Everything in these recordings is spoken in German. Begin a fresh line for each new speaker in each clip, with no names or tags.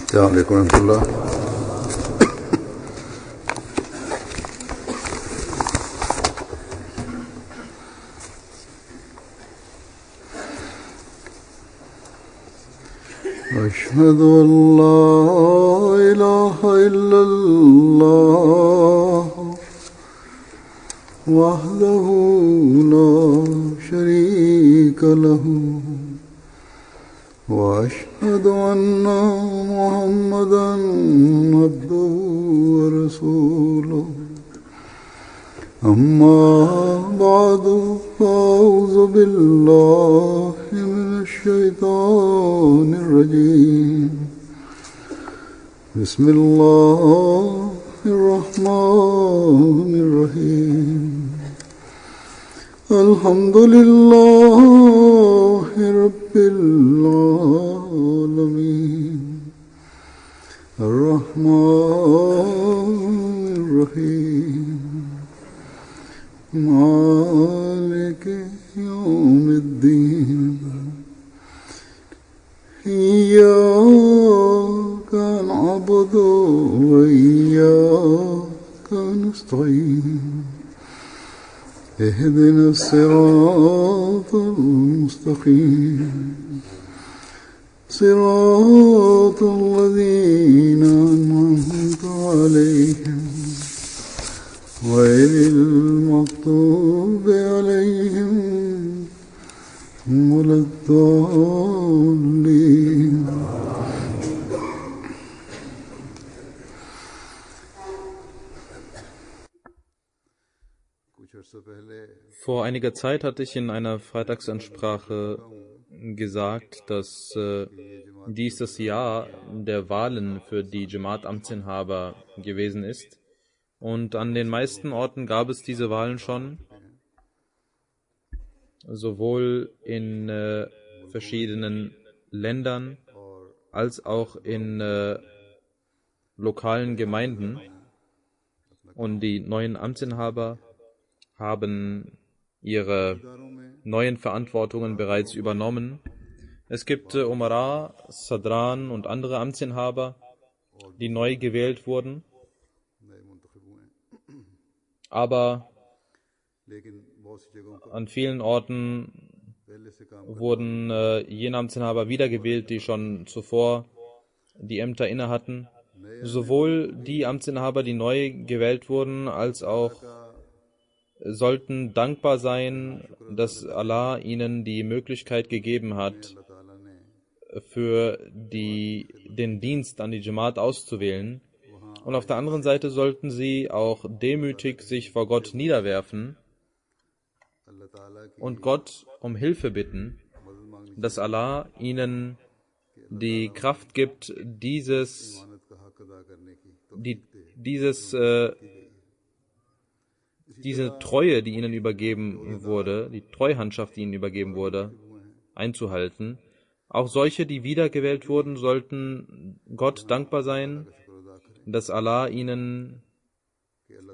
السلام عليكم ورحمة الله. أشهد أن لا إله إلا الله وحده لا شريك له وأشهد أن محمدًا عبده ورسوله أما بعد فأعوذ بالله من الشيطان الرجيم بسم الله الرحمن الرحيم الحمد لله رب العالمين الرحمن الرحيم مالك يوم الدين إياك نعبد وإياك نستعين اهدنا الصراط المستقيم صراط الذين أنعمت عليهم غير المغضوب عليهم ولا الضالين.
Vor einiger Zeit hatte ich in einer Freitagsansprache gesagt, dass dies das Jahr der Wahlen für die Jamaat-Amtsinhaber gewesen ist. Und an den meisten Orten gab es diese Wahlen schon, sowohl in verschiedenen Ländern als auch in lokalen Gemeinden. Und die neuen Amtsinhaber haben ihre neuen Verantwortungen bereits übernommen. Es gibt Umara, Sadran und andere Amtsinhaber, die neu gewählt wurden. Aber an vielen Orten wurden jene Amtsinhaber wiedergewählt, die schon zuvor die Ämter inne hatten. Sowohl die Amtsinhaber, die neu gewählt wurden, als auch sollten dankbar sein, dass Allah ihnen die Möglichkeit gegeben hat, für den Dienst an die Jamaat auszuwählen. Und auf der anderen Seite sollten sie auch demütig sich vor Gott niederwerfen und Gott um Hilfe bitten, dass Allah ihnen die Kraft gibt, diese Treue, die ihnen übergeben wurde, die Treuhandschaft, die ihnen übergeben wurde, einzuhalten. Auch solche, die wiedergewählt wurden, sollten Gott dankbar sein, dass Allah ihnen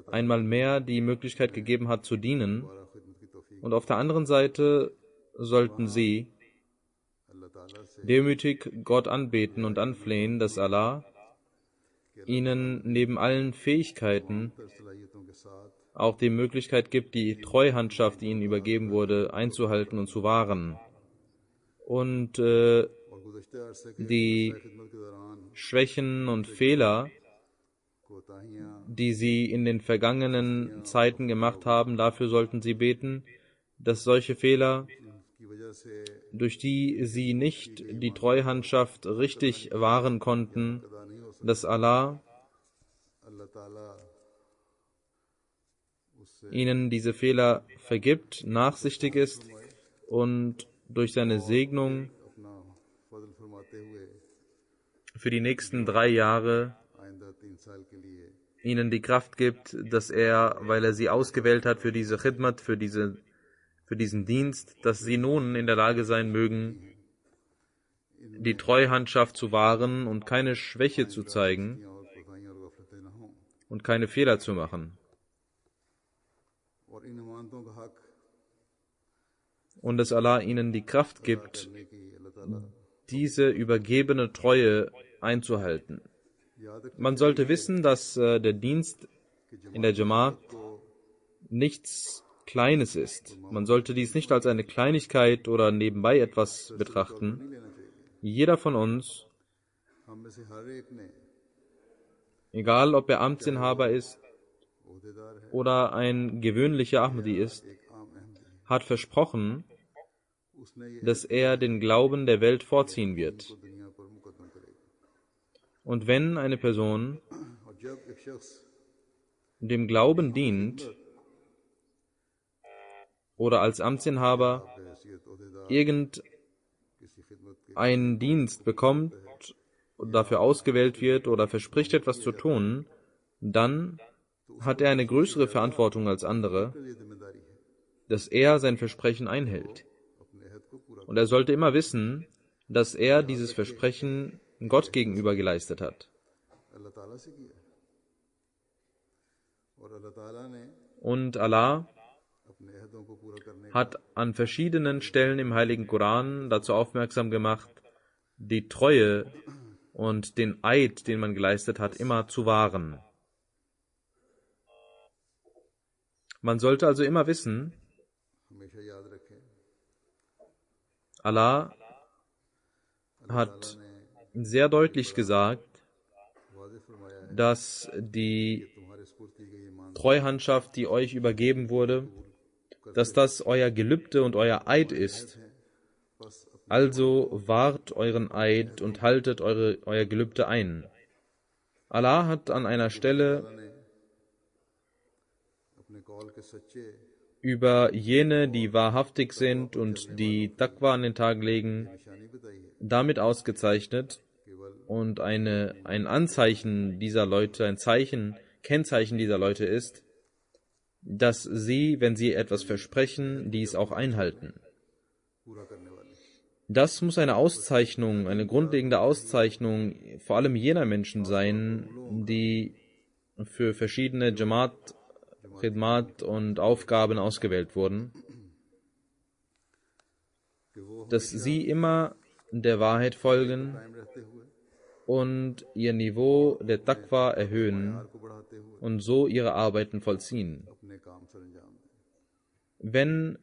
einmal mehr die Möglichkeit gegeben hat zu dienen. Und auf der anderen Seite sollten sie demütig Gott anbeten und anflehen, dass Allah ihnen neben allen Fähigkeiten auch die Möglichkeit gibt, die Treuhandschaft, die ihnen übergeben wurde, einzuhalten und zu wahren. Und die Schwächen und Fehler, die sie in den vergangenen Zeiten gemacht haben, dafür sollten sie beten, dass solche Fehler, durch die sie nicht die Treuhandschaft richtig wahren konnten, dass Allah ihnen diese Fehler vergibt, nachsichtig ist und durch seine Segnung für die nächsten 3 Jahre ihnen die Kraft gibt, dass er, weil er sie ausgewählt hat für diese Khidmat, für diesen Dienst, dass sie nun in der Lage sein mögen, die Treuhandschaft zu wahren und keine Schwäche zu zeigen und keine Fehler zu machen. Und dass Allah ihnen die Kraft gibt, diese übergebene Treue einzuhalten. Man sollte wissen, dass der Dienst in der Jamaat nichts Kleines ist. Man sollte dies nicht als eine Kleinigkeit oder nebenbei etwas betrachten. Jeder von uns, egal ob er Amtsinhaber ist oder ein gewöhnlicher Ahmadi ist, hat versprochen, dass er den Glauben der Welt vorziehen wird. Und wenn eine Person dem Glauben dient oder als Amtsinhaber irgendeinen Dienst bekommt und dafür ausgewählt wird oder verspricht etwas zu tun, dann hat er eine größere Verantwortung als andere, dass er sein Versprechen einhält. Und er sollte immer wissen, dass er dieses Versprechen Gott gegenüber geleistet hat. Und Allah hat an verschiedenen Stellen im Heiligen Koran dazu aufmerksam gemacht, die Treue und den Eid, den man geleistet hat, immer zu wahren. Man sollte also immer wissen, Allah hat sehr deutlich gesagt, dass die Treuhandschaft, die euch übergeben wurde, dass das euer Gelübde und euer Eid ist. Also wahrt euren Eid und haltet euer Gelübde ein. Allah hat an einer Stelle über jene, die wahrhaftig sind und die Taqwa an den Tag legen, damit ausgezeichnet, und ein Anzeichen dieser Leute, Kennzeichen dieser Leute ist, dass sie, wenn sie etwas versprechen, dies auch einhalten. Das muss eine Auszeichnung, eine grundlegende Auszeichnung vor allem jener Menschen sein, die für verschiedene Jamaat, Khidmat und Aufgaben ausgewählt wurden, dass sie immer der Wahrheit folgen und ihr Niveau der Taqwa erhöhen und so ihre Arbeiten vollziehen. Wenn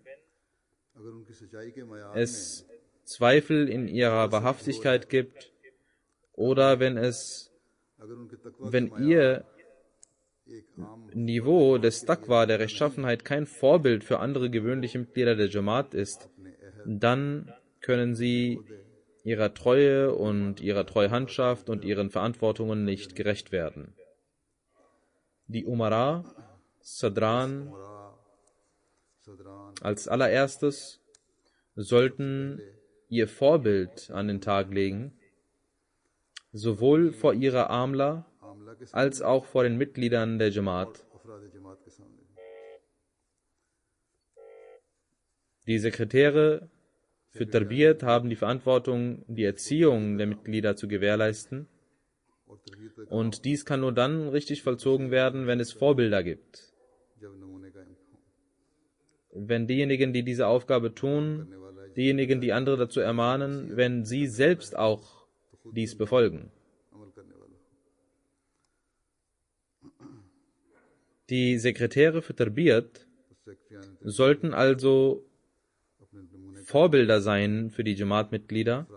es Zweifel in ihrer Wahrhaftigkeit gibt oder wenn ihr Niveau des Taqwa, der Rechtschaffenheit, kein Vorbild für andere gewöhnliche Mitglieder der Jamaat ist, dann können sie ihrer Treue und ihrer Treuhandschaft und ihren Verantwortungen nicht gerecht werden. Die Umara, Sadran, als allererstes sollten ihr Vorbild an den Tag legen, sowohl vor ihrer Amla als auch vor den Mitgliedern der Jamaat. Die Sekretäre für Tarbiyat haben die Verantwortung, die Erziehung der Mitglieder zu gewährleisten. Und dies kann nur dann richtig vollzogen werden, wenn es Vorbilder gibt. Wenn diejenigen, die diese Aufgabe tun, diejenigen, die andere dazu ermahnen, wenn sie selbst auch dies befolgen. Die Sekretäre für Tarbiyat sollten also Vorbilder sein für die Jamaat-Mitglieder,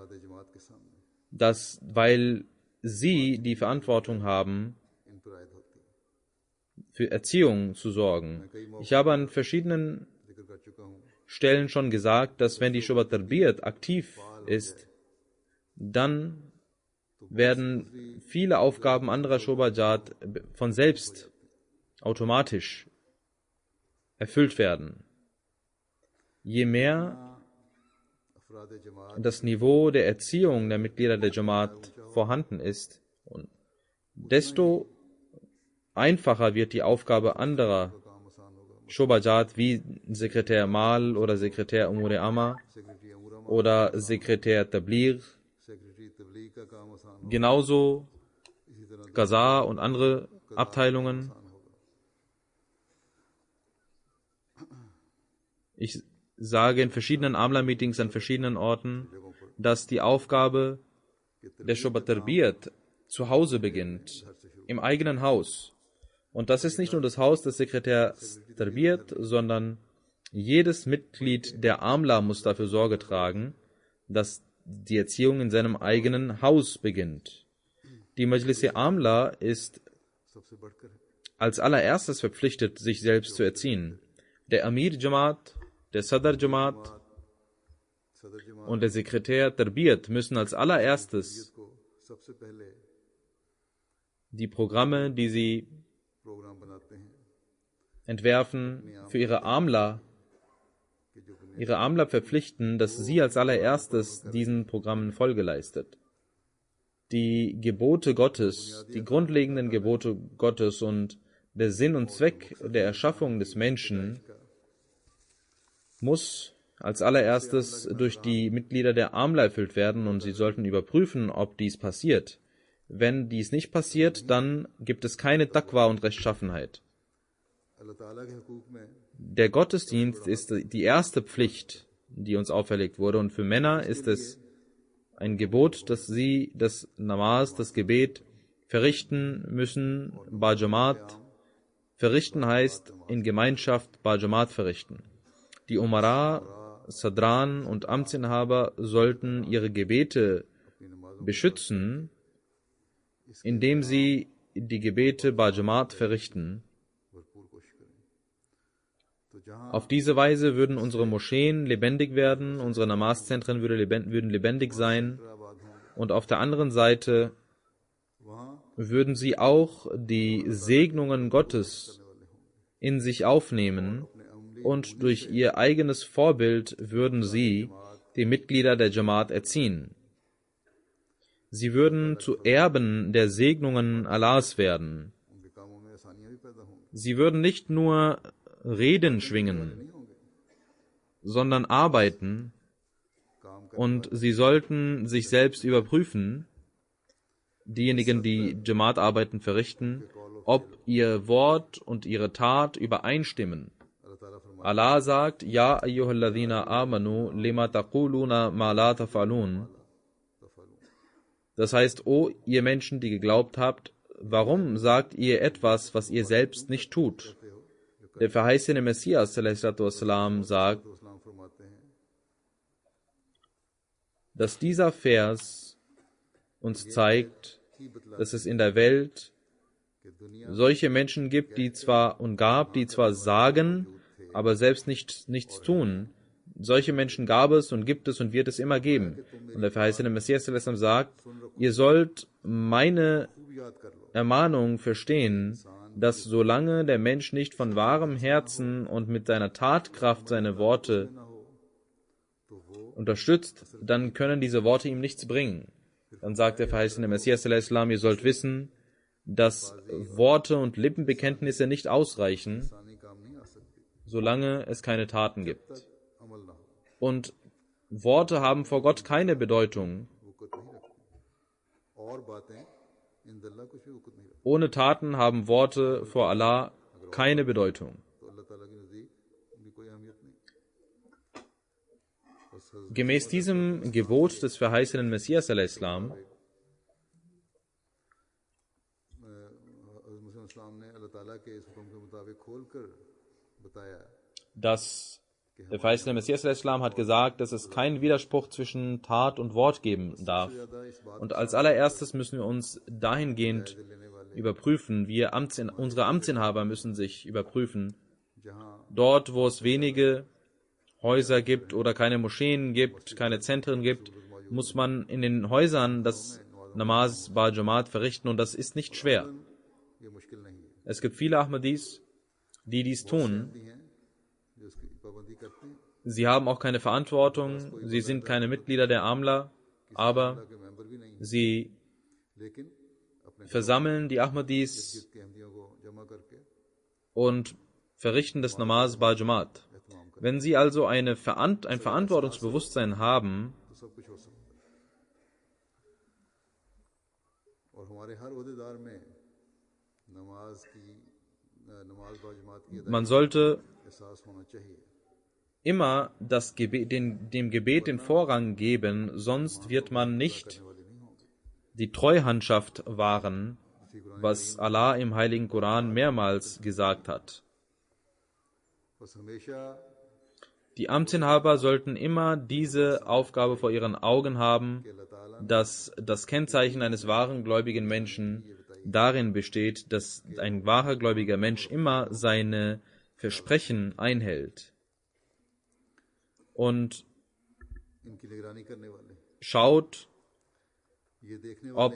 weil sie die Verantwortung haben, für Erziehung zu sorgen. Ich habe an verschiedenen Stellen schon gesagt, dass wenn die Shubat Tarbiyat aktiv ist, dann werden viele Aufgaben anderer Shubajat von selbst automatisch erfüllt werden. Je mehr das Niveau der Erziehung der Mitglieder der Jamaat vorhanden ist, desto einfacher wird die Aufgabe anderer Shubajat wie Sekretär Mal oder Sekretär Umur Amma oder Sekretär Tabligh, genauso Qaza und andere Abteilungen. Ich sage in verschiedenen Amla-Meetings an verschiedenen Orten, dass die Aufgabe der Shubat Tarbiyat zu Hause beginnt, im eigenen Haus. Und das ist nicht nur das Haus des Sekretärs Tarbiyat, sondern jedes Mitglied der Amla muss dafür Sorge tragen, dass die Erziehung in seinem eigenen Haus beginnt. Die Majlis-e Amla ist als allererstes verpflichtet, sich selbst zu erziehen. Der Amir Jamaat, der Sadr Jamaat und der Sekretär Tarbiyat müssen als allererstes die Programme, die sie entwerfen, für ihre Amla verpflichten, dass sie als allererstes diesen Programmen Folge leistet. Die Gebote Gottes, die grundlegenden Gebote Gottes und der Sinn und Zweck der Erschaffung des Menschen muss als allererstes durch die Mitglieder der Amla erfüllt werden und sie sollten überprüfen, ob dies passiert. Wenn dies nicht passiert, dann gibt es keine Taqwa und Rechtschaffenheit. Der Gottesdienst ist die erste Pflicht, die uns auferlegt wurde, und für Männer ist es ein Gebot, dass sie das Namaz, das Gebet, verrichten müssen, Bajamat. Verrichten heißt in Gemeinschaft Bajamat verrichten. Die Umara, Sadran und Amtsinhaber sollten ihre Gebete beschützen, indem sie die Gebete Bajamat verrichten. Auf diese Weise würden unsere Moscheen lebendig werden, unsere Namazzentren würden lebendig sein und auf der anderen Seite würden sie auch die Segnungen Gottes in sich aufnehmen und durch ihr eigenes Vorbild würden sie die Mitglieder der Jamaat erziehen. Sie würden zu Erben der Segnungen Allahs werden. Sie würden nicht nur Reden schwingen, sondern arbeiten, und sie sollten sich selbst überprüfen, diejenigen, die Jamaat-Arbeiten verrichten, ob ihr Wort und ihre Tat übereinstimmen. Allah sagt, Ja ayyuhalladhina amanu lima taquluna ma la taf'alun. Das heißt, o ihr Menschen, die geglaubt habt, warum sagt ihr etwas, was ihr selbst nicht tut? Der verheißene Messias ﷺ sagt, dass dieser Vers uns zeigt, dass es in der Welt solche Menschen gibt, die zwar sagen, aber selbst nichts tun. Solche Menschen gab es und gibt es und wird es immer geben. Und der verheißene Messias ﷺ sagt, ihr sollt meine Ermahnung verstehen, dass solange der Mensch nicht von wahrem Herzen und mit seiner Tatkraft seine Worte unterstützt, dann können diese Worte ihm nichts bringen. Dann sagt der verheißene Messias ﷺ, ihr sollt wissen, dass Worte und Lippenbekenntnisse nicht ausreichen, solange es keine Taten gibt. Und Worte haben vor Gott keine Bedeutung. Ohne Taten haben Worte vor Allah keine Bedeutung. Gemäß diesem Gebot des verheißenen Messias a.s., dass der verheißene Messias a.s. hat gesagt, dass es keinen Widerspruch zwischen Tat und Wort geben darf. Und als allererstes müssen wir uns dahingehend überprüfen, unsere Amtsinhaber müssen sich überprüfen. Dort, wo es wenige Häuser gibt oder keine Moscheen gibt, keine Zentren gibt, muss man in den Häusern das Namaz Ba Jamaat verrichten, und das ist nicht schwer. Es gibt viele Ahmadis, die dies tun. Sie haben auch keine Verantwortung, sie sind keine Mitglieder der Amla, aber sie versammeln die Ahmadis und verrichten das Namaz Ba Jamaat. Wenn sie also ein Verantwortungsbewusstsein haben, man sollte immer dem Gebet den Vorrang geben, sonst wird man nicht die Treuhandschaft wahren, was Allah im Heiligen Koran mehrmals gesagt hat. Die Amtsinhaber sollten immer diese Aufgabe vor ihren Augen haben, dass das Kennzeichen eines wahren gläubigen Menschen darin besteht, dass ein wahrer gläubiger Mensch immer seine Versprechen einhält und schaut, ob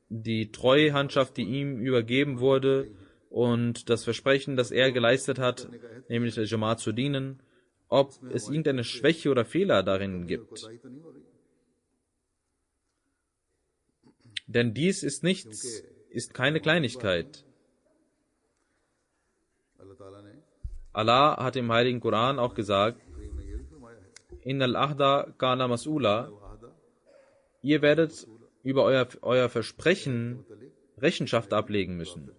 die Treuhandschaft, die ihm übergeben wurde, und das Versprechen, das er geleistet hat, nämlich der Jamaat zu dienen, ob es irgendeine Schwäche oder Fehler darin gibt. Denn dies ist keine Kleinigkeit. Allah hat im Heiligen Koran auch gesagt, Innal ahda kana mas'ula, ihr werdet über euer Versprechen Rechenschaft ablegen müssen.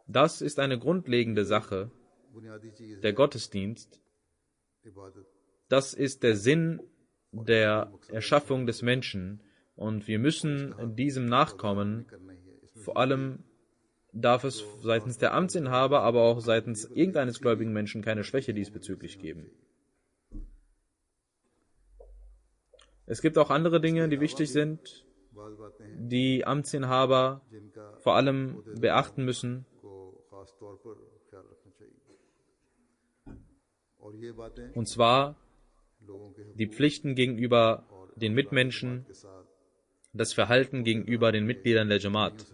Das ist eine grundlegende Sache, der Gottesdienst. Das ist der Sinn der Erschaffung des Menschen und wir müssen diesem nachkommen. Vor allem darf es seitens der Amtsinhaber, aber auch seitens irgendeines gläubigen Menschen keine Schwäche diesbezüglich geben. Es gibt auch andere Dinge, die wichtig sind, die Amtsinhaber vor allem beachten müssen. Und zwar die Pflichten gegenüber den Mitmenschen, das Verhalten gegenüber den Mitgliedern der Jamaat.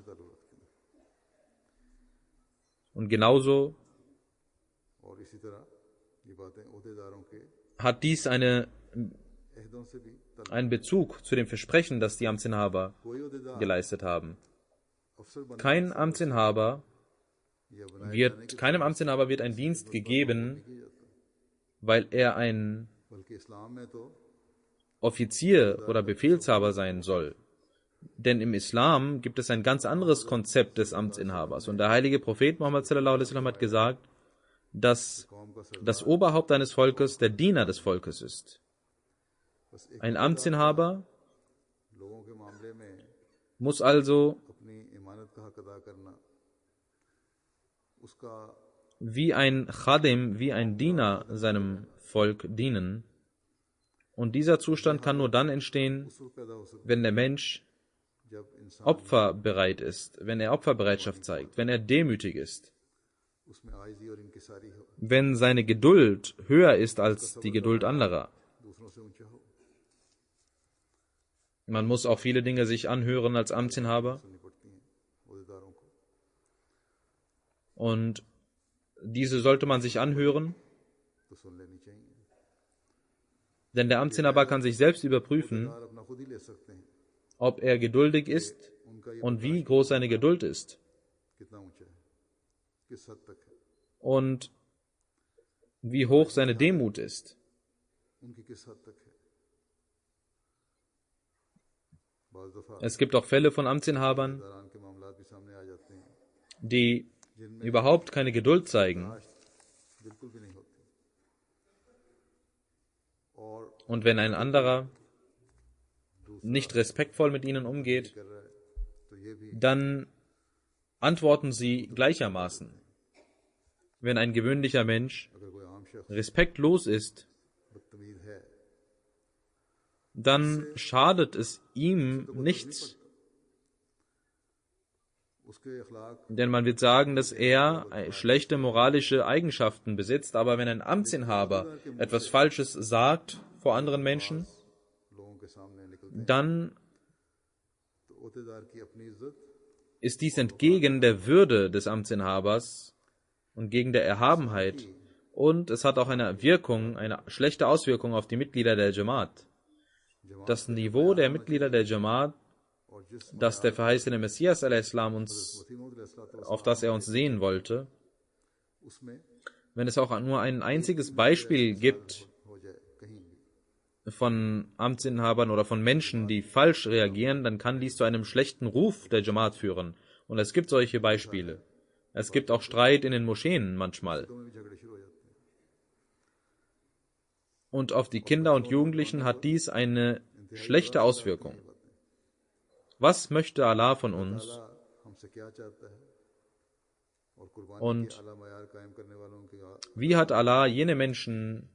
Und genauso hat dies einen Bezug zu dem Versprechen, das die Amtsinhaber geleistet haben. Keinem Amtsinhaber wird ein Dienst gegeben, weil er ein Offizier oder Befehlshaber sein soll. Denn im Islam gibt es ein ganz anderes Konzept des Amtsinhabers. Und der heilige Prophet Muhammad sallallahu alaihi wasallam hat gesagt, dass das Oberhaupt eines Volkes der Diener des Volkes ist. Ein Amtsinhaber muss also wie ein Khadim, wie ein Diener seinem Volk dienen. Und dieser Zustand kann nur dann entstehen, wenn der Mensch opferbereit ist, wenn er Opferbereitschaft zeigt, wenn er demütig ist, wenn seine Geduld höher ist als die Geduld anderer. Man muss auch viele Dinge sich anhören als Amtsinhaber. Und diese sollte man sich anhören, denn der Amtsinhaber kann sich selbst überprüfen, ob er geduldig ist und wie groß seine Geduld ist. Und wie hoch seine Demut ist. Es gibt auch Fälle von Amtsinhabern, die überhaupt keine Geduld zeigen. Und wenn ein anderer nicht respektvoll mit ihnen umgeht, dann antworten sie gleichermaßen. Wenn ein gewöhnlicher Mensch respektlos ist, dann schadet es ihm nichts. Denn man wird sagen, dass er schlechte moralische Eigenschaften besitzt, aber wenn ein Amtsinhaber etwas Falsches sagt vor anderen Menschen, dann ist dies entgegen der Würde des Amtsinhabers und gegen der Erhabenheit. Und es hat auch eine schlechte Auswirkung auf die Mitglieder der Jamaat. Das Niveau der Mitglieder der Jamaat, das der verheißene Messias auf das er uns sehen wollte, wenn es auch nur ein einziges Beispiel gibt von Amtsinhabern oder von Menschen, die falsch reagieren, dann kann dies zu einem schlechten Ruf der Jamaat führen. Und es gibt solche Beispiele. Es gibt auch Streit in den Moscheen manchmal. und auf die Kinder und Jugendlichen hat dies eine schlechte Auswirkung. Was möchte Allah von uns? Und wie hat Allah jene Menschen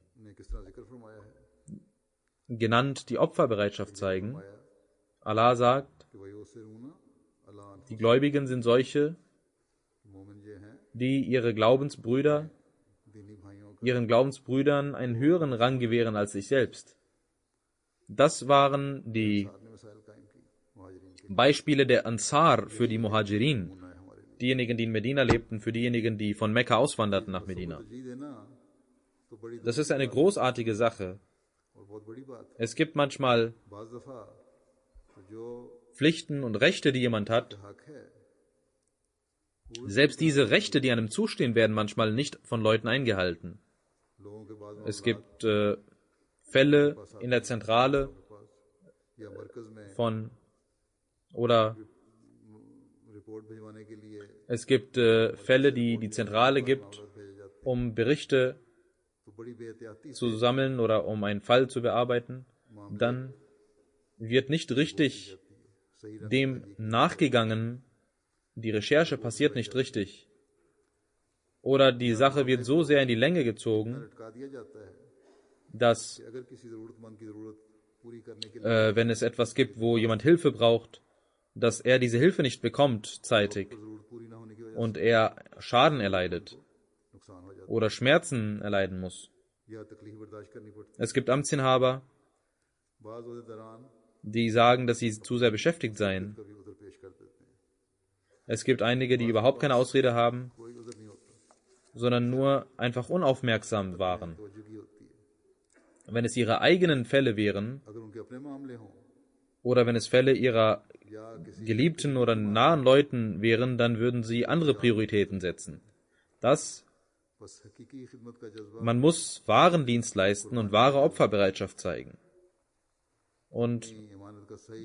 genannt, die Opferbereitschaft zeigen? Allah sagt, die Gläubigen sind solche, die ihren Glaubensbrüdern einen höheren Rang gewähren als sich selbst. Das waren die Beispiele der Ansar für die Muhajirin, diejenigen, die in Medina lebten, für diejenigen, die von Mekka auswanderten nach Medina. Das ist eine großartige Sache. Es gibt manchmal Pflichten und Rechte, die jemand hat. Selbst diese Rechte, die einem zustehen, werden manchmal nicht von Leuten eingehalten. Es gibt Fälle in der Zentrale es gibt Fälle, die die Zentrale gibt, um Berichte zu sammeln oder um einen Fall zu bearbeiten. Dann wird nicht richtig dem nachgegangen, die Recherche passiert nicht richtig. Oder die Sache wird so sehr in die Länge gezogen, dass wenn es etwas gibt, wo jemand Hilfe braucht, dass er diese Hilfe nicht bekommt zeitig und er Schaden erleidet oder Schmerzen erleiden muss. Es gibt Amtsinhaber, die sagen, dass sie zu sehr beschäftigt seien. Es gibt einige, die überhaupt keine Ausrede haben, sondern nur einfach unaufmerksam waren. Wenn es ihre eigenen Fälle wären, oder wenn es Fälle ihrer Geliebten oder nahen Leuten wären, dann würden sie andere Prioritäten setzen. Man muss wahren Dienst leisten und wahre Opferbereitschaft zeigen. Und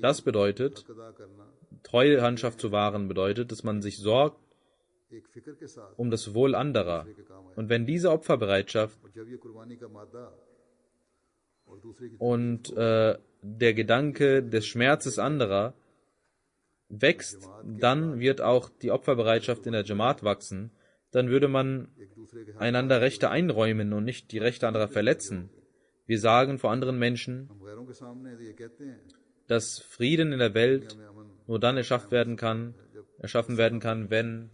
das bedeutet, Treuhandschaft zu wahren bedeutet, dass man sich sorgt um das Wohl anderer. Und wenn diese Opferbereitschaft und der Gedanke des Schmerzes anderer wächst, dann wird auch die Opferbereitschaft in der Jamaat wachsen. Dann würde man einander Rechte einräumen und nicht die Rechte anderer verletzen. Wir sagen vor anderen Menschen, dass Frieden in der Welt nur dann erschaffen werden kann, wenn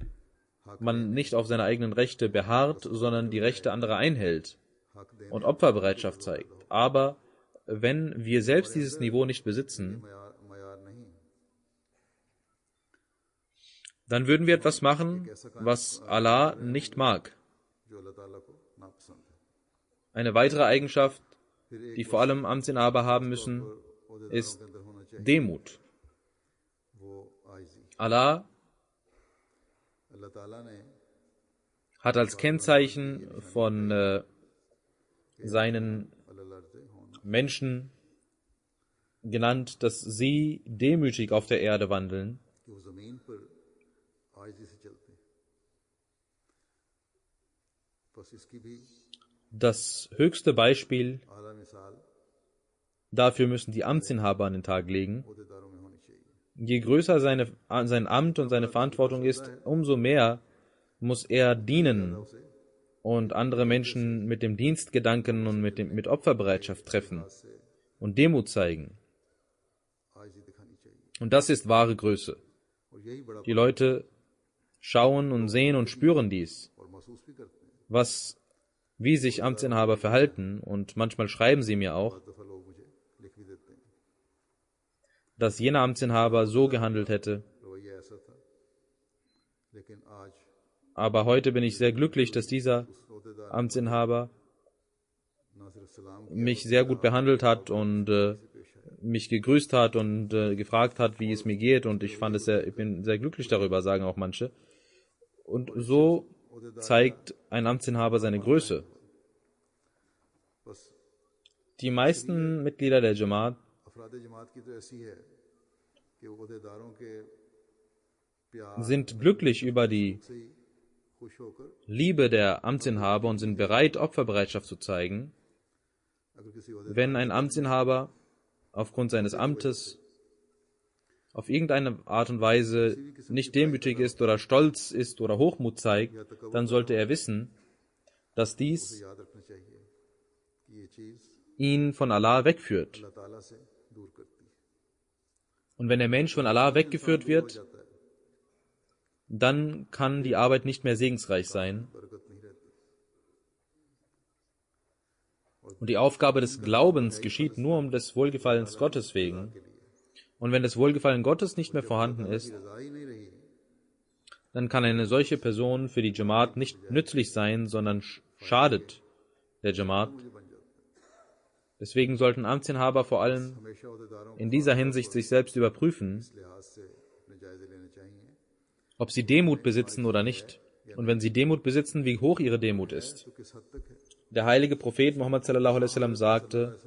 man nicht auf seine eigenen Rechte beharrt, sondern die Rechte anderer einhält und Opferbereitschaft zeigt. Aber wenn wir selbst dieses Niveau nicht besitzen, dann würden wir etwas machen, was Allah nicht mag. Eine weitere Eigenschaft, die vor allem Amtsinhaber haben müssen, ist Demut. Allah hat als Kennzeichen von seinen Menschen genannt, dass sie demütig auf der Erde wandeln. Das höchste Beispiel dafür müssen die Amtsinhaber an den Tag legen. Je größer sein Amt und seine Verantwortung ist, umso mehr muss er dienen und andere Menschen mit dem Dienstgedanken und mit Opferbereitschaft treffen und Demut zeigen. Und das ist wahre Größe. Die Leute schauen und sehen und spüren dies, wie sich Amtsinhaber verhalten, und manchmal schreiben sie mir auch, dass jener Amtsinhaber so gehandelt hätte. Aber heute bin ich sehr glücklich, dass dieser Amtsinhaber mich sehr gut behandelt hat und mich gegrüßt hat und gefragt hat, wie es mir geht, und ich bin sehr glücklich darüber, sagen auch manche. Und so zeigt ein Amtsinhaber seine Größe. Die meisten Mitglieder der Jamaat sind glücklich über die Liebe der Amtsinhaber und sind bereit, Opferbereitschaft zu zeigen. Wenn ein Amtsinhaber aufgrund seines Amtes auf irgendeine Art und Weise nicht demütig ist oder stolz ist oder Hochmut zeigt, dann sollte er wissen, dass dies ihn von Allah wegführt. Und wenn der Mensch von Allah weggeführt wird, dann kann die Arbeit nicht mehr segensreich sein. Und die Aufgabe des Glaubens geschieht nur um des Wohlgefallens Gottes wegen. Und wenn das Wohlgefallen Gottes nicht mehr vorhanden ist, dann kann eine solche Person für die Jamaat nicht nützlich sein, sondern schadet der Jamaat. Deswegen sollten Amtsinhaber vor allem in dieser Hinsicht sich selbst überprüfen, ob sie Demut besitzen oder nicht. Und wenn sie Demut besitzen, wie hoch ihre Demut ist. Der heilige Prophet Muhammad sallallahu alaihi wasallam sagte,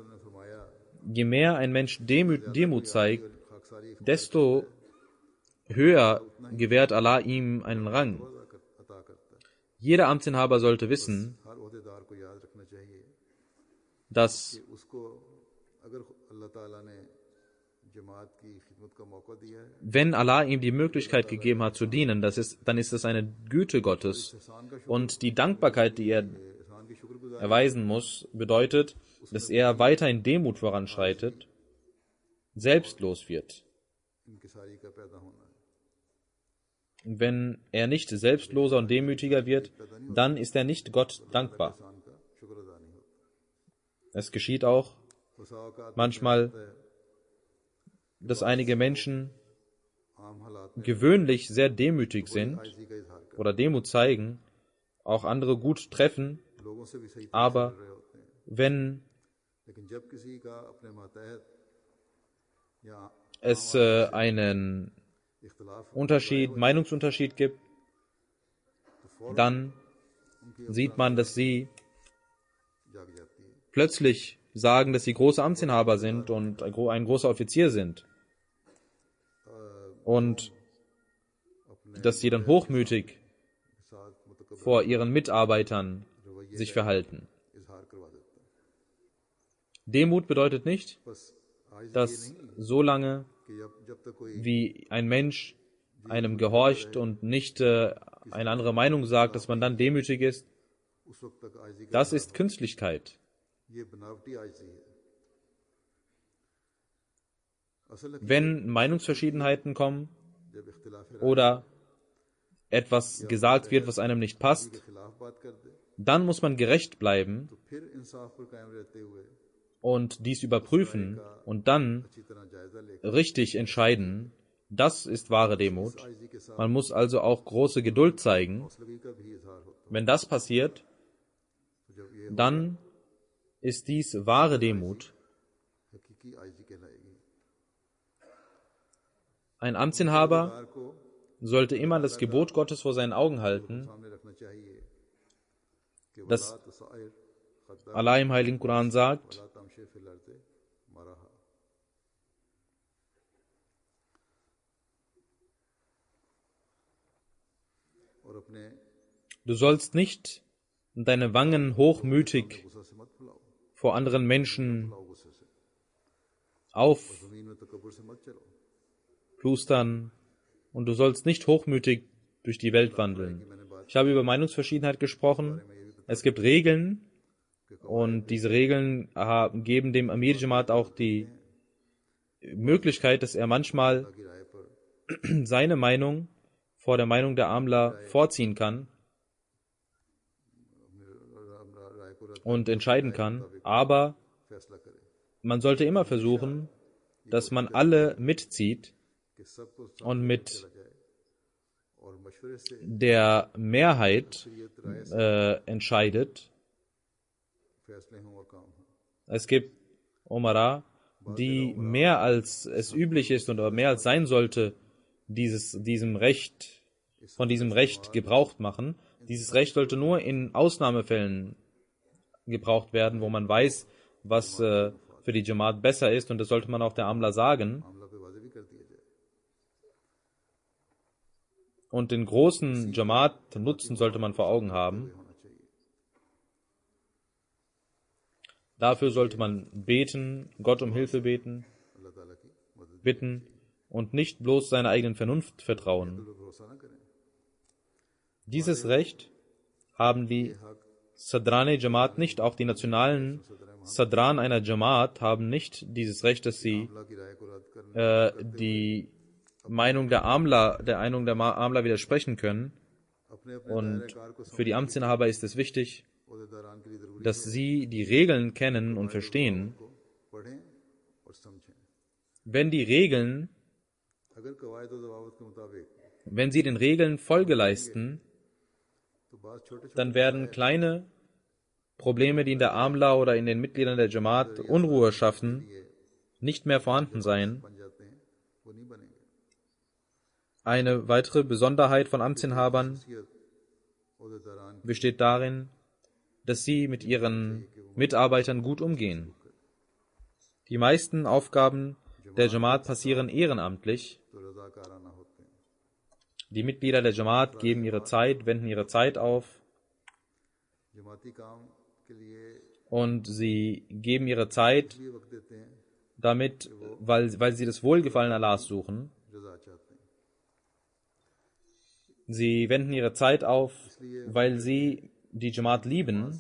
je mehr ein Mensch Demut zeigt, desto höher gewährt Allah ihm einen Rang. Jeder Amtsinhaber sollte wissen, dass wenn Allah ihm die Möglichkeit gegeben hat zu dienen, dann ist es eine Güte Gottes. Und die Dankbarkeit, die er erweisen muss, bedeutet, dass er weiter in Demut voranschreitet, selbstlos wird. Wenn er nicht selbstloser und demütiger wird, dann ist er nicht Gott dankbar. Es geschieht auch manchmal, dass einige Menschen gewöhnlich sehr demütig sind oder Demut zeigen, auch andere gut treffen, aber wenn es einen Meinungsunterschied gibt, dann sieht man, dass sie plötzlich sagen, dass sie große Amtsinhaber sind und ein großer Offizier sind. Und dass sie dann hochmütig vor ihren Mitarbeitern sich verhalten. Demut bedeutet nicht, dass solange wie ein Mensch einem gehorcht und nicht eine andere Meinung sagt, dass man dann demütig ist, das ist Künstlichkeit. Wenn Meinungsverschiedenheiten kommen oder etwas gesagt wird, was einem nicht passt, dann muss man gerecht bleiben und dies überprüfen und dann richtig entscheiden. Das ist wahre Demut. Man muss also auch große Geduld zeigen. Wenn das passiert, dann ist dies wahre Demut. Ein Amtsinhaber sollte immer das Gebot Gottes vor seinen Augen halten, das Allah im Heiligen Koran sagt, du sollst nicht deine Wangen hochmütig vor anderen Menschen aufplustern und du sollst nicht hochmütig durch die Welt wandeln. Ich habe über Meinungsverschiedenheit gesprochen. Es gibt Regeln und diese Regeln geben dem Amir Jamaat auch die Möglichkeit, dass er manchmal seine Meinung vor der Meinung der Amla vorziehen kann und entscheiden kann, aber man sollte immer versuchen, dass man alle mitzieht und mit der Mehrheit entscheidet. Es gibt Umara, die mehr als es üblich ist oder mehr als sein sollte, von diesem Recht Gebrauch machen. Dieses Recht sollte nur in Ausnahmefällen gebraucht werden, wo man weiß, was für die Jamaat besser ist, und das sollte man auch der Amla sagen. Und den großen Jamaat-Nutzen sollte man vor Augen haben. Dafür sollte man beten, Gott um Hilfe bitten und nicht bloß seiner eigenen Vernunft vertrauen. Dieses Recht haben die Sadrane Jamaat nicht, auch die nationalen Sadran einer Jamaat haben nicht dieses Recht, dass sie die Meinung der Amla widersprechen können. Und für die Amtsinhaber ist es wichtig, dass sie die Regeln kennen und verstehen. Wenn sie den Regeln Folge leisten, dann werden kleine Probleme, die in der Amla oder in den Mitgliedern der Jamaat Unruhe schaffen, nicht mehr vorhanden sein. Eine weitere Besonderheit von Amtsinhabern besteht darin, dass sie mit ihren Mitarbeitern gut umgehen. Die meisten Aufgaben der Jamaat passieren ehrenamtlich. Die Mitglieder der Jamaat geben ihre Zeit, wenden ihre Zeit auf und sie geben ihre Zeit damit, weil sie das Wohlgefallen Allahs suchen. Sie wenden ihre Zeit auf, weil sie die Jamaat lieben.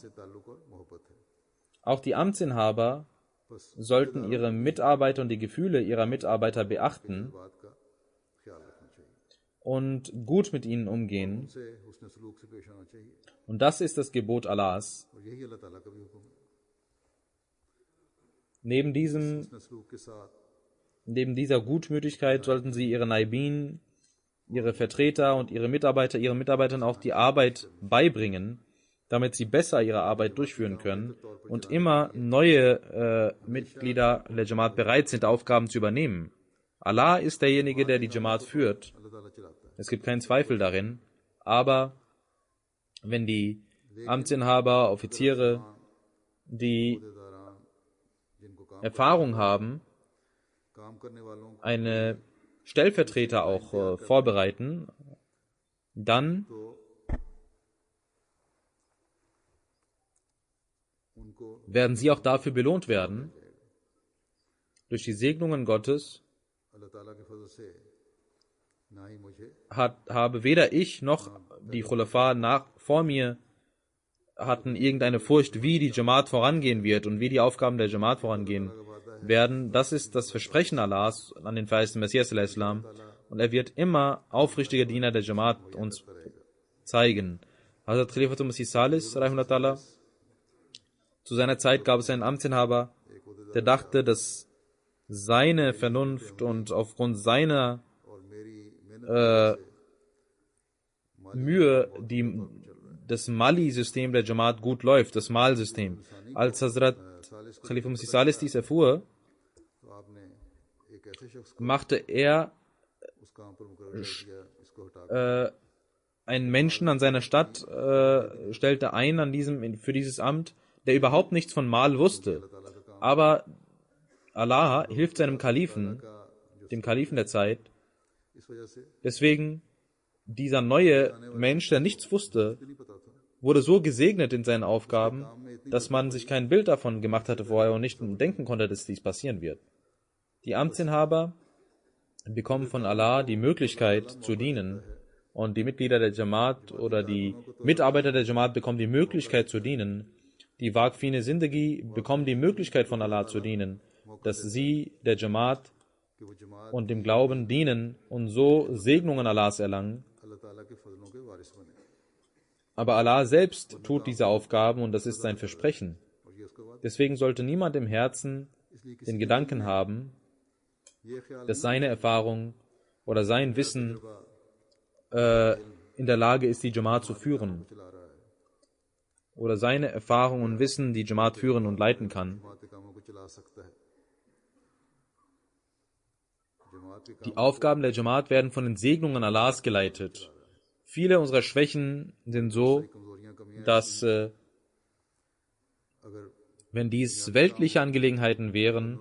Auch die Amtsinhaber sollten ihre Mitarbeiter und die Gefühle ihrer Mitarbeiter beachten und gut mit ihnen umgehen. Und das ist das Gebot Allahs. Neben dieser Gutmütigkeit sollten sie ihre Naibin, ihre Vertreter und ihren Mitarbeitern auch die Arbeit beibringen, damit sie besser ihre Arbeit durchführen können und immer neue Mitglieder der Jamaat bereit sind, Aufgaben zu übernehmen. Allah ist derjenige, der die Jamaat führt. Es gibt keinen Zweifel darin. Aber wenn die Amtsinhaber, Offiziere, die Erfahrung haben, eine Stellvertreter auch vorbereiten, dann werden sie auch dafür belohnt werden. Durch die Segnungen Gottes habe weder ich noch die Khulafa vor mir hatten irgendeine Furcht, wie die Jamaat vorangehen wird und wie die Aufgaben der Jamaat vorangehen werden. Das ist das Versprechen Allahs an den verheißten Messias al-Islam. Und er wird immer aufrichtige Diener der Jamaat uns zeigen. Hazrat Khalifatul Masih Salis, zu seiner Zeit gab es einen Amtsinhaber, der dachte, dass seine Vernunft und aufgrund seiner Mühe das Mali-System der Jamaat gut läuft, das Mal-System. Als Hazrat Khalifa Masih Salis dies erfuhr, machte er einen Menschen an seiner Stadt, stellte ein für dieses Amt, der überhaupt nichts von Mal wusste. Aber Allah hilft seinem Kalifen, dem Kalifen der Zeit. Deswegen, dieser neue Mensch, der nichts wusste, wurde so gesegnet in seinen Aufgaben, dass man sich kein Bild davon gemacht hatte vorher und nicht denken konnte, dass dies passieren wird. Die Amtsinhaber bekommen von Allah die Möglichkeit zu dienen und die Mitglieder der Jamaat oder die Mitarbeiter der Jamaat bekommen die Möglichkeit zu dienen. Die Waqfine Zindagi bekommen die Möglichkeit von Allah zu dienen, dass sie der Jamaat und dem Glauben dienen und so Segnungen Allahs erlangen. Aber Allah selbst tut diese Aufgaben und das ist sein Versprechen. Deswegen sollte niemand im Herzen den Gedanken haben, dass seine Erfahrung oder sein Wissen in der Lage ist, die Jamaat zu führen. Oder seine Erfahrung und Wissen die Jamaat führen und leiten kann. Die Aufgaben der Jamaat werden von den Segnungen Allahs geleitet. Viele unserer Schwächen sind so, dass wenn dies weltliche Angelegenheiten wären,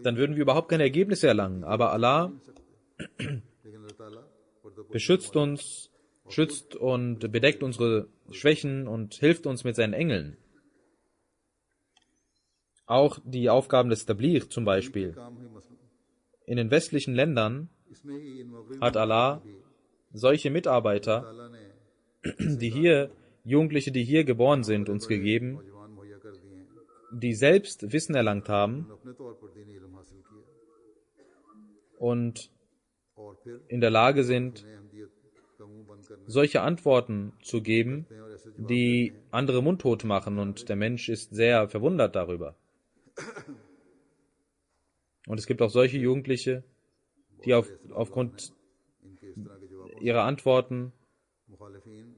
dann würden wir überhaupt keine Ergebnisse erlangen. Aber Allah beschützt uns, schützt und bedeckt unsere Schwächen und hilft uns mit seinen Engeln. Auch die Aufgaben des Tabligh zum Beispiel.
काम ही मसला
In den westlichen Ländern
इसमें ही इन मगरिबी
hat Allah solche Mitarbeiter,
ताला ने
die hier, Jugendliche, die hier geboren sind, uns gegeben,
नौजवान मुहैया कर दिए हैं
die selbst Wissen erlangt haben
अपने तौर पर दीनी इल्म हासिल किया
und
और फिर
in der Lage sind,
Ahmadiyyat का मुंह बंद करने
solche Antworten zu geben, die andere mundtot machen, und der Mensch ist sehr verwundert darüber. Und es gibt auch solche Jugendliche, die aufgrund
इनके इस तरह के जवाब
ihrer Antworten
मुखालिफिन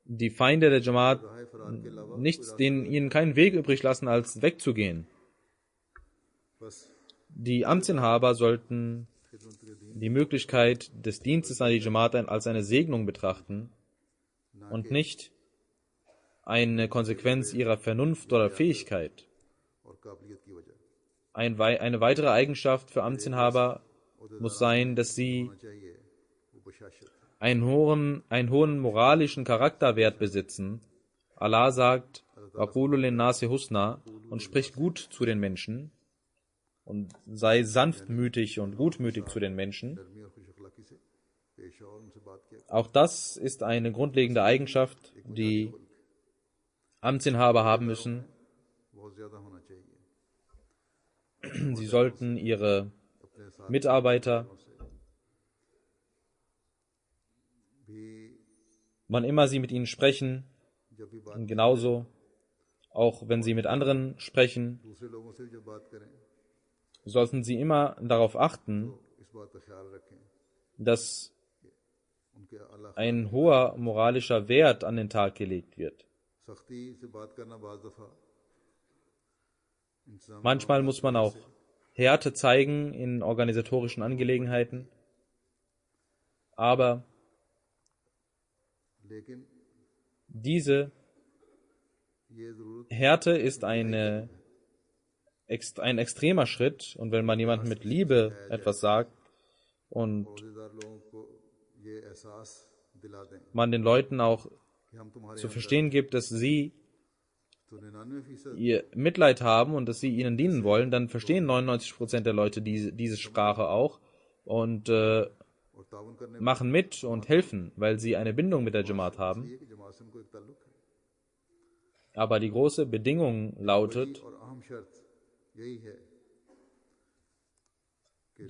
die Feinde der Jamaat
राह फरार के अलावा
ihnen keinen Weg übrig lassen, als wegzugehen.
बस
Die Amtsinhaber sollten
खिदमत के दीन
die Möglichkeit des Dienstes an die Jamaat als eine Segnung betrachten und nicht eine Konsequenz ihrer Vernunft oder Fähigkeit.
और काबिलियत की वजह
Eine weitere Eigenschaft für Amtsinhaber muss sein, dass sie
चाहिए वो बशाशत
einen hohen moralischen Charakterwert besitzen. Allah sagt, وَقُولُوا لِلنَّاسِ حُسْنًا, und sprich gut zu den Menschen und sei sanftmütig und gutmütig zu den Menschen.
नरमी और खुश अखलाकी से पेश आओ और उनसे बात किया
Auch das ist eine grundlegende Eigenschaft, die Amtsinhaber haben müssen.
बहुत ज्यादा होना चाहिए
Sie sollten ihre
अपने साथ
Mitarbeiter,
भी
wann immer sie mit ihnen sprechen,
जब भी बात
und genauso auch wenn sie mit anderen sprechen,
दूसरे लोगों से भी जब बात करें
sollten sie immer darauf achten,
इस बात का ख्याल रखें
dass
उनके अल्लाह
ein hoher moralischer Wert an den Tag gelegt wird.
सख्ती से बात करना बाज दफा इंतजाम
Manchmal muss man auch Härte zeigen in organisatorischen Angelegenheiten, aber
लेकिन
diese
ये जरूरत
Härte ist ein extremer Schritt, und wenn man jemandem mit Liebe etwas sagt und
रोजेदार लोगों को ये एहसास दिला दें
man den Leuten auch
कि हम तुम्हारे
zu verstehen gibt, dass sie
तो 99%
ihr Mitleid haben und dass sie ihnen dienen wollen, dann verstehen 99% der Leute diese Sprache auch und
और ताउन करने
machen mit und helfen, weil sie eine Bindung mit der Jamaat haben.
ये कि जमात से उनको एक ताल्लुक है
Aber die große Bedingung lautet,
और अहम शर्त यही है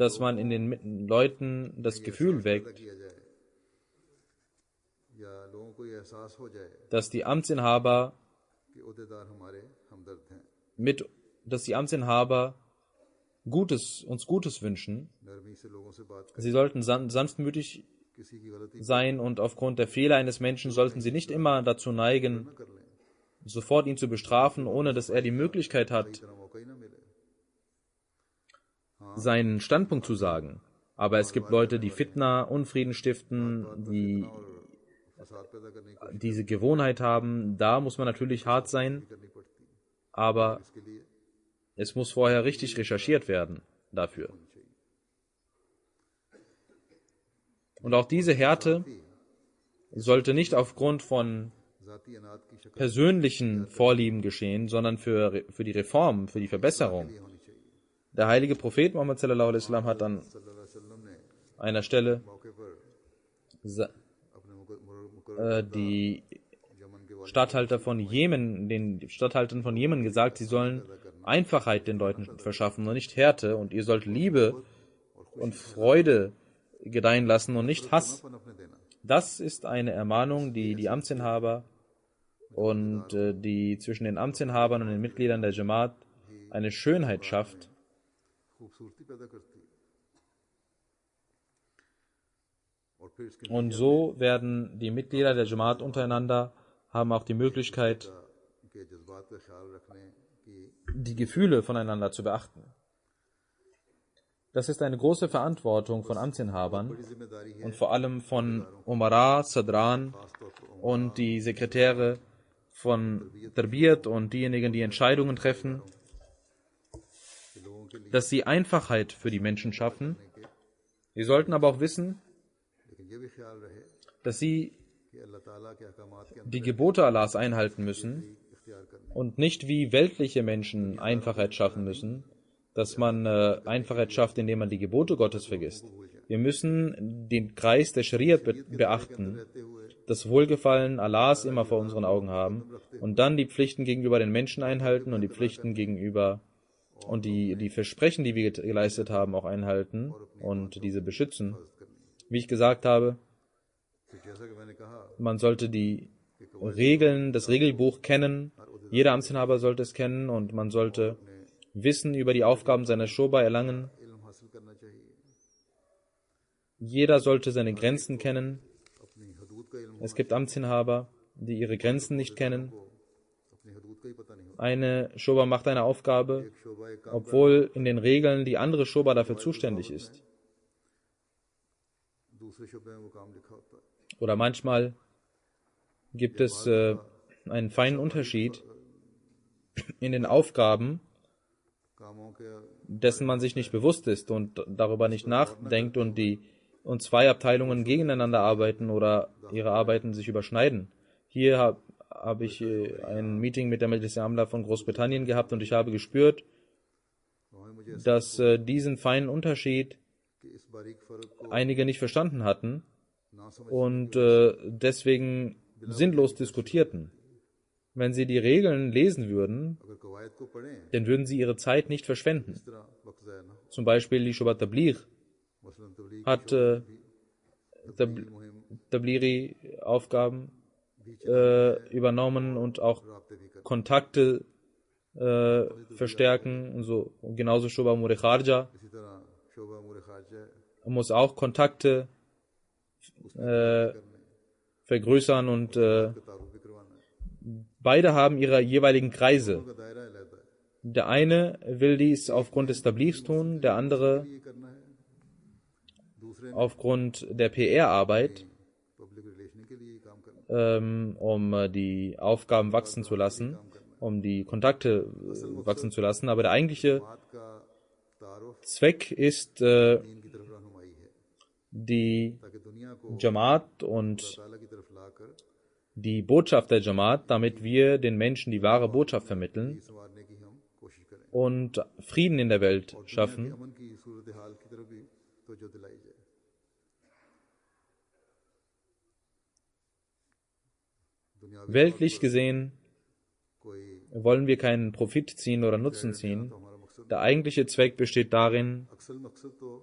dass man in den Leuten das Gefühl
पैदा
weckt,
किया जाए या लोगों को ये एहसास हो जाए
dass die Amtsinhaber
कि ओहदेदार हमारे हमदर्द हैं
dass die Amtsinhaber uns Gutes wünschen.
नरमी से लोगों से बात कर
Sie sollten sanftmütig
किसी की गलती
sein, und aufgrund der Fehler eines Menschen sollten sie nicht immer dazu neigen,
कर लें
sofort ihn zu bestrafen, ohne dass er die Möglichkeit hat,
इतना मौका ही ना मिले
seinen Standpunkt zu sagen. Aber es gibt Leute, die Fitna, Unfrieden stiften, die
फसाद पैदा करने की कोशिश
diese Gewohnheit haben. Da muss man natürlich hart sein,
करनी पड़ती है
aber
इसके लिए
es muss vorher richtig recherchiert werden dafür. Und auch diese Härte sollte nicht aufgrund von
ذاتی अनाद की शक्ल
persönlichen Vorlieben geschehen, sondern für die Reform, für die Verbesserung.
होनी चाहिए
Der heilige Prophet Muhammad sallallahu alaihi wasallam hat an
सल्लल्लाहु अलैहि वसल्लम ने
einer Stelle
मौके पर अपने
die
यमन के वाले
Statthalter von Jemen, den Statthaltern von Jemen gesagt, sie sollen Einfachheit den Leuten verschaffen und nicht Härte, und ihr sollt Liebe und Freude gedeihen lassen und nicht Hass.
अपने देना
Das ist eine Ermahnung, die die Amtsinhaber und die zwischen den Amtsinhabern und den Mitgliedern der Jamaat eine Schönheit schafft.
खूबसूरती पैदा करती है और फिर इसके
Und so werden die Mitglieder der Jamaat untereinander haben auch die Möglichkeit,
के जज्बात का ख्याल रखने की
die Gefühle voneinander zu beachten. Das ist eine große Verantwortung von Amtsinhabern
जिम्मेदारी है
und vor allem von Umara, Sadran und die Sekretäre von Tarbiyat und diejenigen, die Entscheidungen treffen,
कि लोगों के लिए
dass sie Einfachheit für die Menschen schaffen. Sie sollten aber auch wissen,
लेकिन ये भी ख्याल रहे
dass sie
कि अल्लाह ताला के अहकामात के
die Gebote Allahs einhalten müssen
अंदर
und nicht wie weltliche Menschen Einfachheit schaffen müssen, dass man Einfachheit schafft, indem man die Gebote Gottes vergisst. Wir müssen den Kreis der Schariat beachten, das Wohlgefallen Allahs immer vor unseren Augen haben und dann die Pflichten gegenüber den Menschen einhalten und die Pflichten gegenüber und die Versprechen, die wir geleistet haben, auch einhalten und diese beschützen. Wie ich gesagt habe, man sollte die Regeln, das Regelbuch kennen, jeder Amtsinhaber sollte es kennen und man sollte Wissen über die Aufgaben seiner Shoba erlangen. Jeder sollte seine Grenzen kennen. Es gibt Amtsinhaber, die ihre Grenzen nicht kennen. Eine Shoba macht eine Aufgabe, obwohl in den Regeln die andere Shoba dafür zuständig ist. Oder manchmal gibt es einen feinen Unterschied in den Aufgaben, dessen man sich nicht bewusst ist und darüber nicht nachdenkt und zwei Abteilungen gegeneinander arbeiten oder ihre Arbeiten sich überschneiden. Hier habe ich ein Meeting mit der Majlis Amla von Großbritannien gehabt und ich habe gespürt, dass diesen feinen Unterschied einige nicht verstanden hatten und deswegen sinnlos diskutierten. Wenn sie die Regeln lesen würden, dann würden sie ihre Zeit nicht verschwenden. Zum Beispiel die Shubat Tabligh hat Tablighi-Aufgaben übernommen und auch Kontakte verstärken. Und so. Und genauso Shubat Mure Kharja muss auch Kontakte vergrößern und beide haben ihre jeweiligen Kreise. Der eine will dies aufgrund des Tablighs tun, der andere aufgrund der PR-Arbeit, um die Aufgaben wachsen zu lassen, um die Kontakte wachsen zu lassen. Aber der eigentliche Zweck ist die Jamaat und die Botschaft der Jamaat, damit wir den Menschen die wahre Botschaft vermitteln und Frieden in der Welt schaffen. Weltlich gesehen wollen wir keinen Profit ziehen oder Nutzen ziehen. Der eigentliche Zweck besteht darin,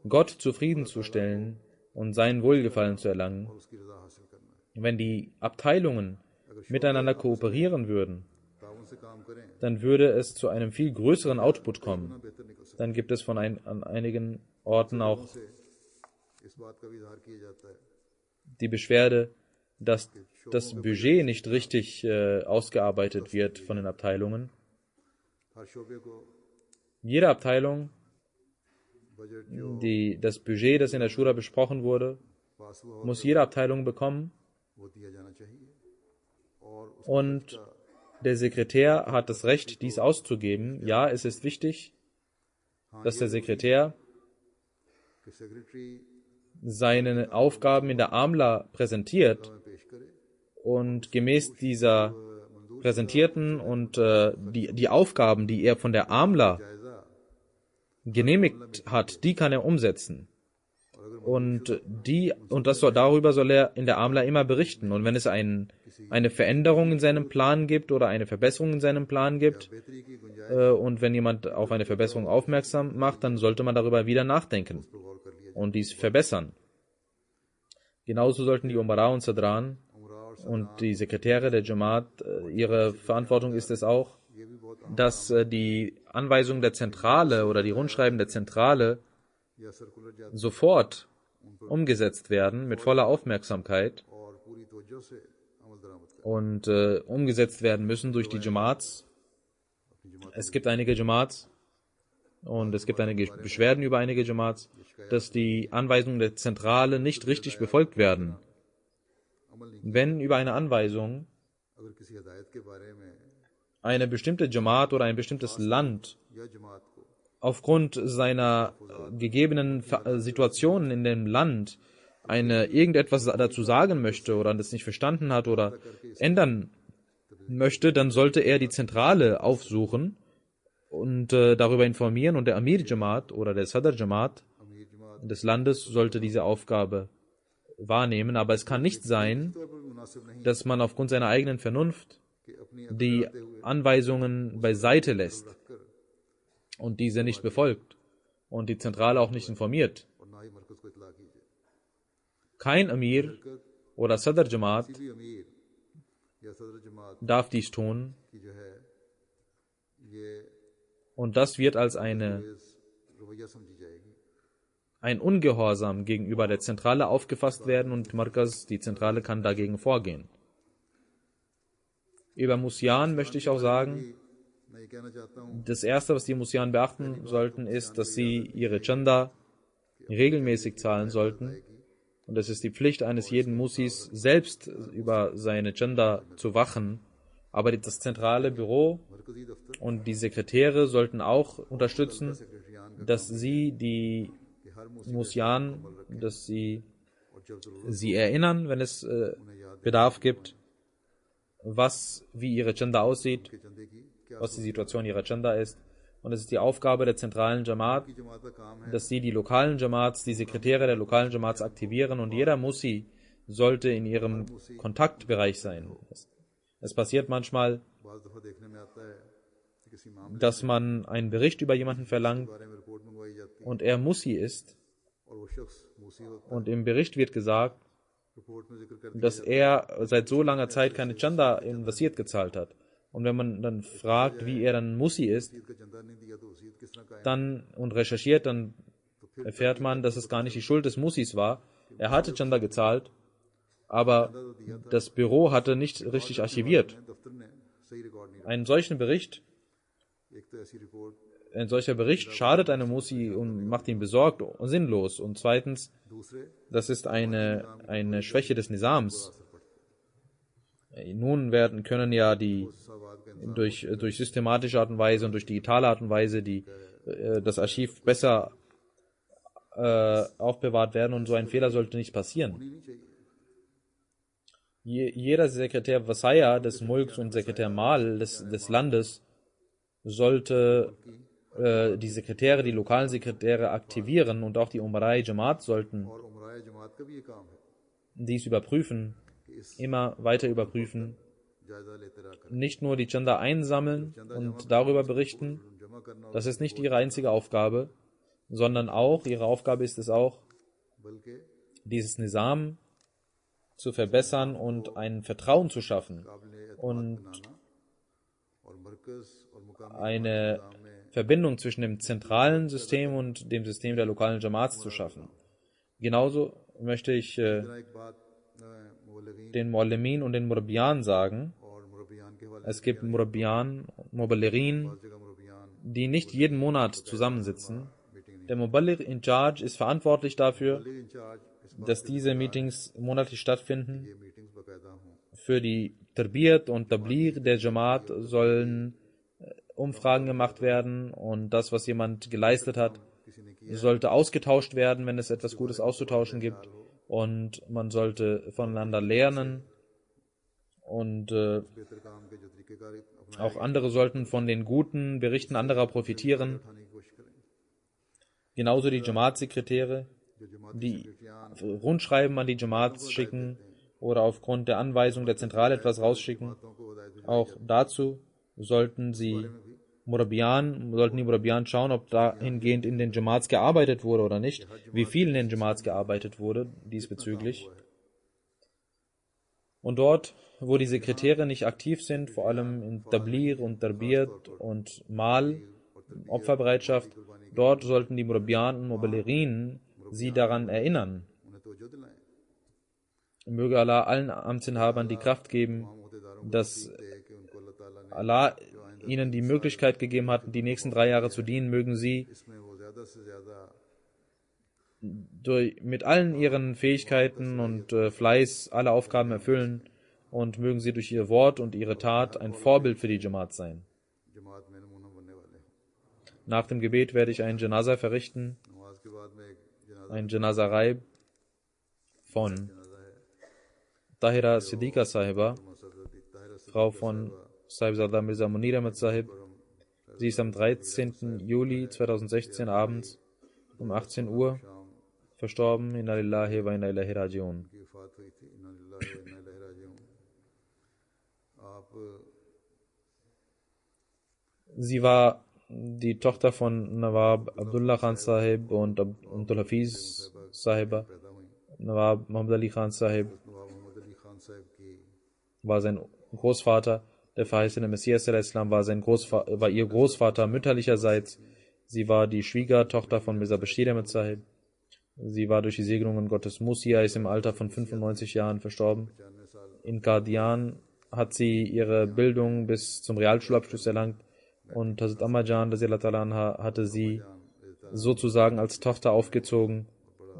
Gott zufriedenzustellen und sein Wohlgefallen zu erlangen. Wenn die Abteilungen miteinander kooperieren würden, dann würde es zu einem viel größeren Output kommen. Dann gibt es an einigen Orten auch die Beschwerde, dass das Budget nicht richtig ausgearbeitet wird von den Abteilungen. Jede Abteilung, das Budget, das in der Shura besprochen wurde, muss jede Abteilung bekommen. Und der Sekretär hat das Recht, dies auszugeben. Ja, es ist wichtig, dass der Sekretär seine Aufgaben in der Amla präsentiert und gemäß dieser präsentierten und die Aufgaben, die er von der Amla genehmigt hat, die kann er umsetzen. Und darüber soll er in der Amla immer berichten. Und wenn es eine Veränderung in seinem Plan gibt oder eine Verbesserung in seinem Plan gibt, und wenn jemand auf eine Verbesserung aufmerksam macht, dann sollte man darüber wieder nachdenken und dies verbessern. Genauso sollten die Umara und Sadran und die Sekretäre der Jamaat, ihre Verantwortung ist es auch, dass die Anweisungen der Zentrale oder die Rundschreiben der Zentrale sofort umgesetzt werden mit voller Aufmerksamkeit und umgesetzt werden müssen durch die Jamaats. Es gibt einige Jamaats und es gibt einige Beschwerden über einige Jamaats, dass die Anweisungen der Zentrale nicht richtig befolgt werden. Wenn über eine Anweisung eine bestimmte Jamaat oder ein bestimmtes Land aufgrund seiner gegebenen Situationen in dem Land irgendetwas dazu sagen möchte oder das nicht verstanden hat oder ändern möchte, dann sollte er die Zentrale aufsuchen und darüber informieren, und der Amir Jamaat oder der Sadr Jamaat des Landes sollte diese Aufgabe wahrnehmen. Aber es kann nicht sein, dass man aufgrund seiner eigenen Vernunft die Anweisungen beiseite lässt und diese nicht befolgt und die Zentrale auch nicht informiert. Kein Amir oder Sadr Jamaat darf dies tun, und das wird als ein Ungehorsam gegenüber der Zentrale aufgefasst werden, und Markaz, die Zentrale, kann dagegen vorgehen. Über Musyan möchte ich auch sagen, das Erste, was die Musyan beachten sollten, ist, dass sie ihre Chanda regelmäßig zahlen sollten. Und es ist die Pflicht eines jeden Musis, selbst über seine Chanda zu wachen. Aber das zentrale Büro und die Sekretäre sollten auch unterstützen, dass sie die Musyan, dass sie erinnern, wenn es Bedarf gibt, wie ihre Chanda aussieht, was die Situation ihrer Chanda ist. Und es ist die Aufgabe der zentralen Jamaat, dass sie die lokalen Jamaats, die Sekretäre der lokalen Jamaats aktivieren, und jeder Musi sollte in ihrem Kontaktbereich sein. Es passiert manchmal, dass man einen Bericht über jemanden verlangt und er Musi ist, und im Bericht wird gesagt, dass er seit so langer Zeit keine Chanda in Wasiat gezahlt hat. Und wenn man dann fragt, wie er dann Musi ist, und recherchiert, dann erfährt man, dass es gar nicht die Schuld des Musis war. Er hatte Chanda gezahlt, aber das Büro hatte nicht richtig archiviert. Ein solcher Bericht schadet einem Musi und macht ihn besorgt und sinnlos. Und zweitens, das ist eine Schwäche des Nizams. Nun können ja durch systematische Art und Weise und durch digitale Art und Weise das Archiv besser aufbewahrt werden, und so ein Fehler sollte nicht passieren. Jeder Sekretär Wasaya des Mulks und Sekretär Mal des Landes sollte die Sekretäre, die lokalen Sekretäre aktivieren, und auch die Umarai Jamaat sollten dies überprüfen, immer weiter überprüfen, nicht nur die Chanda einsammeln und darüber berichten, das ist nicht ihre einzige Aufgabe, sondern auch, ihre Aufgabe ist es auch, dieses Nizam zu verbessern und ein Vertrauen zu schaffen und eine Verbindung zwischen dem zentralen System und dem System der lokalen Jamaats zu schaffen. Genauso möchte ich den Muallimin und den Murabbiyan sagen. Es gibt Murabbiyan, Muballighin, die nicht jeden Monat zusammensitzen. Der Muballigh in Charge ist verantwortlich dafür, dass diese Meetings monatlich stattfinden. Für die Tarbiyat und Tabligh der Jamaat sollen Umfragen gemacht werden, und das, was jemand geleistet hat, sollte ausgetauscht werden, wenn es etwas Gutes auszutauschen gibt, und man sollte voneinander lernen, und auch andere sollten von den guten Berichten anderer profitieren. Genauso die Jamaat-Sekretäre, die Rundschreiben an die Jamaats schicken oder aufgrund der Anweisung der Zentrale etwas rausschicken. Auch dazu sollten die Murabbiyan schauen, ob dahingehend in den Jamaats gearbeitet wurde oder nicht, wie viel in den Jamaats gearbeitet wurde diesbezüglich. Und dort, wo die Sekretäre nicht aktiv sind, vor allem in Tabligh und Tarbiyat und Mal, Opferbereitschaft, dort sollten die Murabbiyan und Muballighin sie daran erinnern. Möge Allah allen Amtsinhabern die Kraft geben, dass Allah ihnen die Möglichkeit gegeben hat, die nächsten 3 Jahre zu dienen. Mögen sie mit allen ihren Fähigkeiten und Fleiß alle Aufgaben erfüllen, und mögen sie durch ihr Wort und ihre Tat ein Vorbild für die Jamaat sein. Nach dem Gebet werde ich ein Janaza verrichten, ein Janaza Raib von Tahira Siddiqa Sahiba. Frau von Sahibzada Mirza Munir Ahmad Sahib. Sie ist am 13. Juli 2016 abends um 18 Uhr verstorben. Inna lillahi wa inna ilaihi raji'un. Sie war die Tochter von Nawab Abdullah Khan Sahib und Abdul Hafiz Sahiba. Nawab Muhammad Ali Khan Sahib war sein Großvater. Der verheißene Messias al-Islam war ihr Großvater mütterlicherseits. Sie war die Schwiegertochter von Mirza Bashir Ahmad Sahib. Sie war durch die Segnungen Gottes Musia, ist im Alter von 95 Jahren verstorben. In Qadian hat sie ihre Bildung bis zum Realschulabschluss erlangt und Hazrat Ammajan hatte sie sozusagen als Tochter aufgezogen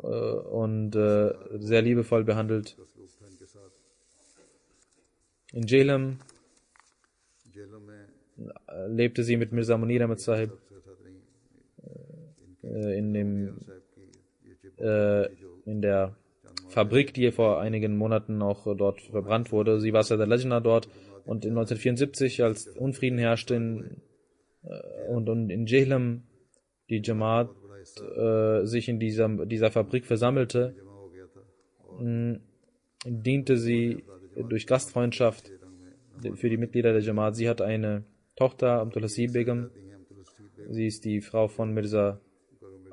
und sehr liebevoll behandelt. In Jhelum lebte sie mit Mirza Munir Ahmad Sahib in der Fabrik, die vor einigen Monaten auch dort verbrannt wurde. Sie war Sadr Lajna dort und 1974, als Unfrieden herrschte und in Jhelum die Jamaat sich in dieser Fabrik versammelte, diente sie durch Gastfreundschaft für die Mitglieder der Jamaat. Sie hat eine Tochter, Abdul Hasib Begum. Sie ist die Frau von Mirza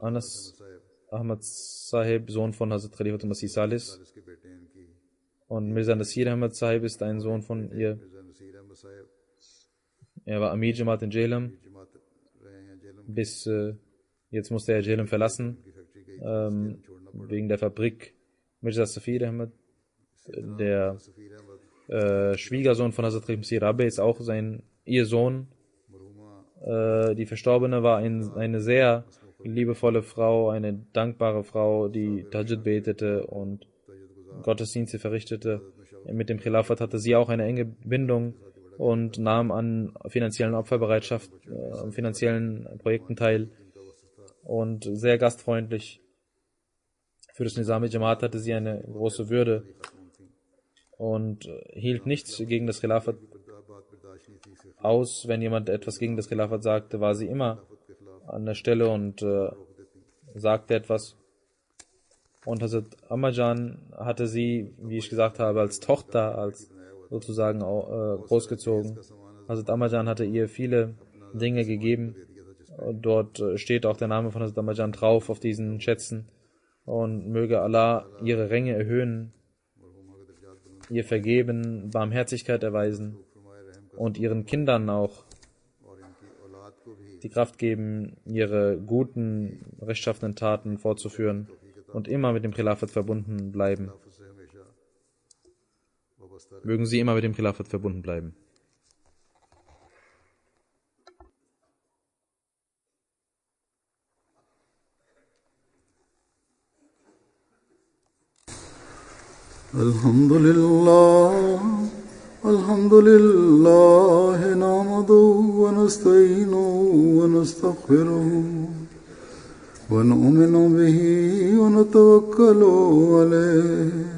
Anas Ahmad Sahib, Sohn von Hazrat Khalifatul Masih Salis. Und Mirza Nasir Ahmad Sahib ist ein Sohn von ihr. Er war Amir Jamaat in Jhelum. Jetzt musste er Jhelum verlassen, wegen der Fabrik. Mirza Safir Ahmad, der Schwiegersohn von Hazrat Masih Rabbi, ist auch ihr Sohn. Die Verstorbene war eine sehr liebevolle Frau, eine dankbare Frau, die Tahajjud betete und Gottesdienste verrichtete. Mit dem Khilafat hatte sie auch eine enge Bindung und nahm an finanziellen Opferbereitschaft, finanziellen Projekten teil und sehr gastfreundlich. Für das Nizami Jamaat hatte sie eine große Würde und hielt nichts gegen das Khilafat aus. Wenn jemand etwas gegen das Khilafat sagte, war sie immer an der Stelle und sagte etwas. Und Hazrat Ammajan hatte sie, wie ich gesagt habe, als Tochter, als sozusagen großgezogen. Hazrat Ammajan hatte ihr viele Dinge gegeben. Dort steht auch der Name von Hazrat Ammajan drauf auf diesen Schätzen. Und möge Allah ihre Ränge erhöhen, ihr vergeben, Barmherzigkeit erweisen und ihren Kindern auch die Kraft geben, ihre guten, rechtschaffenen Taten fortzuführen und immer mit dem Khilafat verbunden bleiben. Mögen sie immer mit dem Khilafat verbunden bleiben.
Alhamdulillah, nahmaduhu wa nasta'inuhu wa nastaghfiruhu wa nu'minu bihi wa natawakkalu alayhi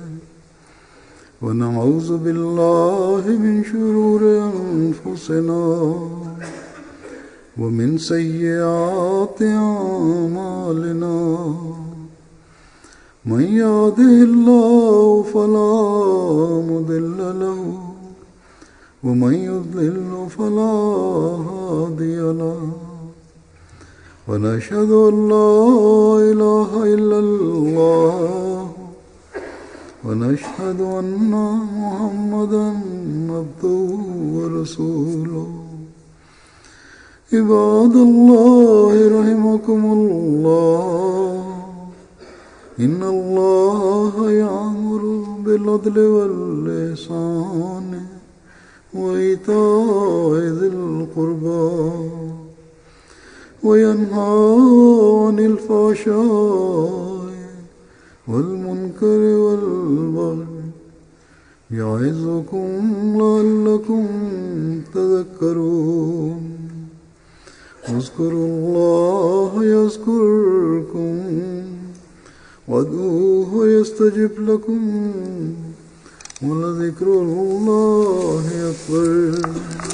wa na'udzu billahi min shururi anfusina wa min sayyiati a'malina. من يهده الله فلا مضل له ومن يضلل فلا هادي له ونشهد أن لا إله إلا الله ونشهد أن محمدا عبده ورسوله عباد الله رحمكم الله إن الله يأمر بالعدل والإحسان وإيتاء ذي القربى وينهى عن الفحشاء والمنكر والبغي يعظكم لعلكم تذكرون اذكروا الله يذكركم وادعوه يستجب لكم ولذكر الله أكبر.